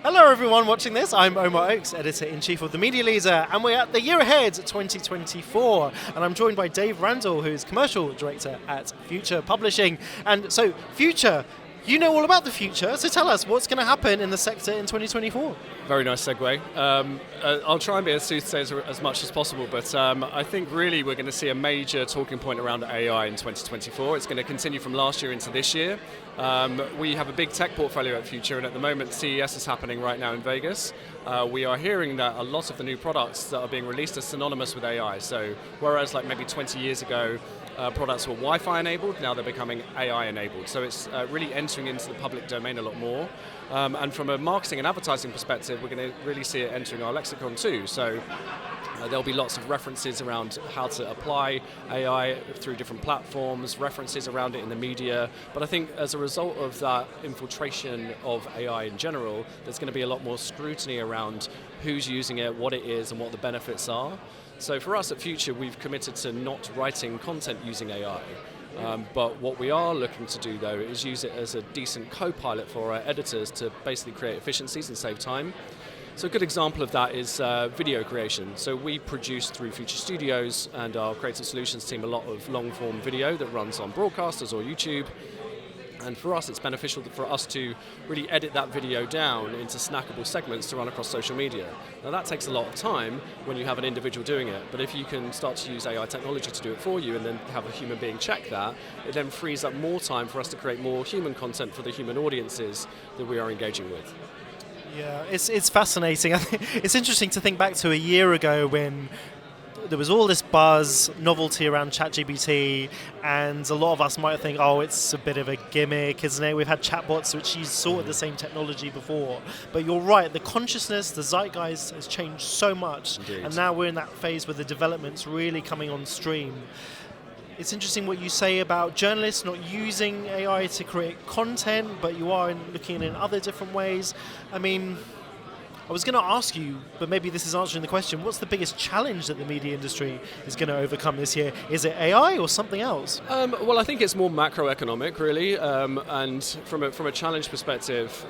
Hello everyone watching this, I'm Omar Oakes, Editor-in-Chief of The Media Leader, and we're at the year ahead 2024, and I'm joined by Dave Randall, who's Commercial Director at Future Publishing. And so, Future, you know all about the future, so tell us what's going to happen in the sector in 2024. Very nice segue. I'll try and be as soothsayer as much as possible, but I think really we're going to see a major talking point around AI in 2024. It's going to continue from last year into this year. We have a big tech portfolio at Future, and at the moment CES is happening right now in Vegas. We are hearing that a lot of the new products that are being released are synonymous with AI. So whereas like maybe 20 years ago, products were Wi-Fi enabled, now they're becoming AI enabled. So it's really entering into the public domain a lot more. And from a marketing and advertising perspective, we're going to really see it entering our lexicon too. So there'll be lots of references around how to apply AI through different platforms, references around it in the media. But I think as a result of that infiltration of AI in general, there's going to be a lot more scrutiny around who's using it, what it is, and what the benefits are. So for us at Future, we've committed to not writing content using AI. But what we are looking to do, though, is use it as a decent copilot for our editors to basically create efficiencies and save time. So a good example of that is video creation. So we produce through Future Studios and our Creative Solutions team a lot of long-form video that runs on broadcasters or YouTube. And for us, it's beneficial for us to really edit that video down into snackable segments to run across social media. Now that takes a lot of time when you have an individual doing it, but if you can start to use AI technology to do it for you and then have a human being check that, it then frees up more time for us to create more human content for the human audiences that we are engaging with. Yeah, it's fascinating. It's interesting to think back to a year ago when there was all this buzz, novelty around ChatGPT, and a lot of us might think, oh, it's a bit of a gimmick, isn't it? We've had chatbots which use sort of the same technology before. But you're right, the consciousness, the zeitgeist has changed so much. Indeed. And now we're in that phase where the development's really coming on stream. It's interesting what you say about journalists not using AI to create content, but you are looking in other different ways. I mean, I was going to ask you, but maybe this is answering the question, what's the biggest challenge that the media industry is going to overcome this year? Is it AI or something else? Well, I think it's more macroeconomic, really, and from a challenge perspective,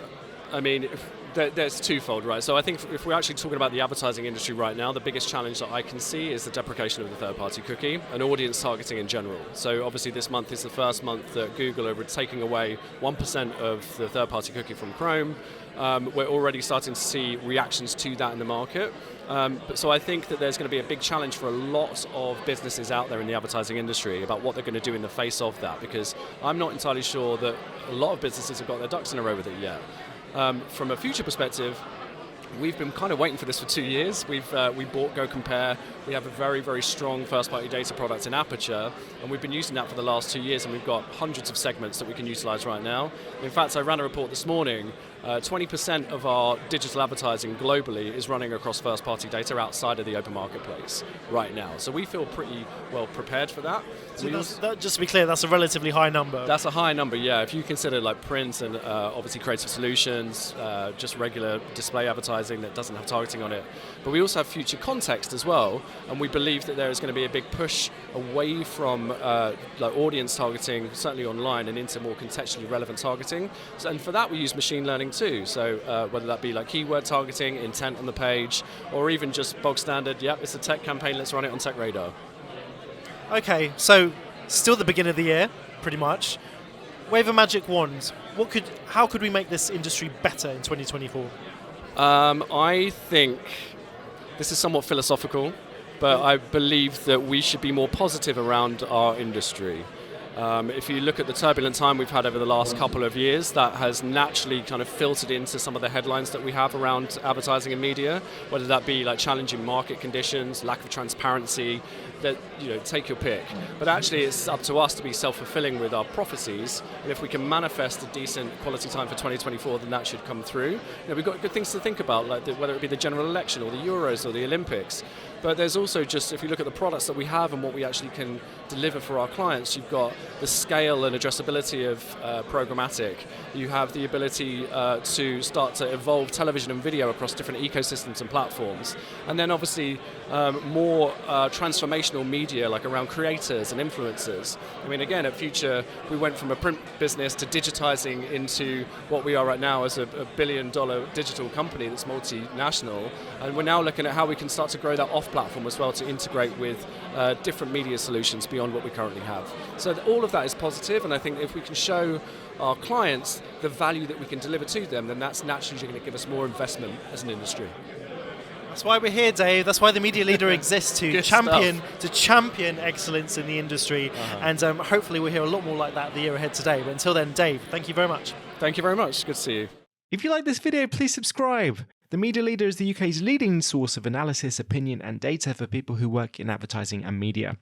I mean, there's twofold, right? So I think if we're actually talking about the advertising industry right now, the biggest challenge that I can see is the deprecation of the third-party cookie and audience targeting in general. So obviously this month is the first month that Google are taking away 1% of the third-party cookie from Chrome. We're already starting to see reactions to that in the market. So I think that there's going to be a big challenge for a lot of businesses out there in the advertising industry about what they're going to do in the face of that, because I'm not entirely sure that a lot of businesses have got their ducks in a row with it yet. From a Future perspective, we've been kind of waiting for this for 2 years. We bought Go Compare. We have a very, very strong first-party data product in Aperture, and we've been using that for the last 2 years, and we've got hundreds of segments that we can utilize right now. In fact, I ran a report this morning. 20% of our digital advertising globally is running across first-party data outside of the open marketplace right now. So we feel pretty well prepared for that. So just to be clear, that's a relatively high number. That's a high number, yeah. If you consider like print and obviously Creative Solutions, just regular display advertising that doesn't have targeting on it. But we also have Future Context as well, and we believe that there is going to be a big push away from like audience targeting, certainly online, and into more contextually relevant targeting. And for that we use machine learning too. So whether that be like keyword targeting, intent on the page, or even just bog standard, yep, it's a tech campaign, let's run it on Tech Radar. Okay, so still the beginning of the year, pretty much. Wave a magic wand. How could we make this industry better in 2024? I think this is somewhat philosophical, but I believe that we should be more positive around our industry. If you look at the turbulent time we've had over the last couple of years, that has naturally kind of filtered into some of the headlines that we have around advertising and media, whether that be like challenging market conditions, lack of transparency, that, you know, take your pick. But actually it's up to us to be self-fulfilling with our prophecies, and if we can manifest a decent quality time for 2024, then that should come through. You know, we've got good things to think about, like whether it be the general election or the Euros or the Olympics. But there's also just, if you look at the products that we have and what we actually can deliver for our clients, you've got the scale and addressability of programmatic. You have the ability to start to evolve television and video across different ecosystems and platforms. And then obviously more transformational media, like around creators and influencers. I mean, again, at Future, we went from a print business to digitizing into what we are right now as a billion-dollar digital company that's multinational. And we're now looking at how we can start to grow that off-platform as well to integrate with different media solutions beyond what we currently have. So all of that is positive, and I think if we can show our clients the value that we can deliver to them, then that's naturally going to give us more investment as an industry. That's why we're here, Dave. That's why the Media Leader exists, to champion excellence in the industry. And hopefully we'll hear a lot more like that the year ahead today. But until then, Dave, thank you very much. Thank you very much. Good to see you. If you like this video, please subscribe. The Media Leader is the UK's leading source of analysis, opinion and data for people who work in advertising and media.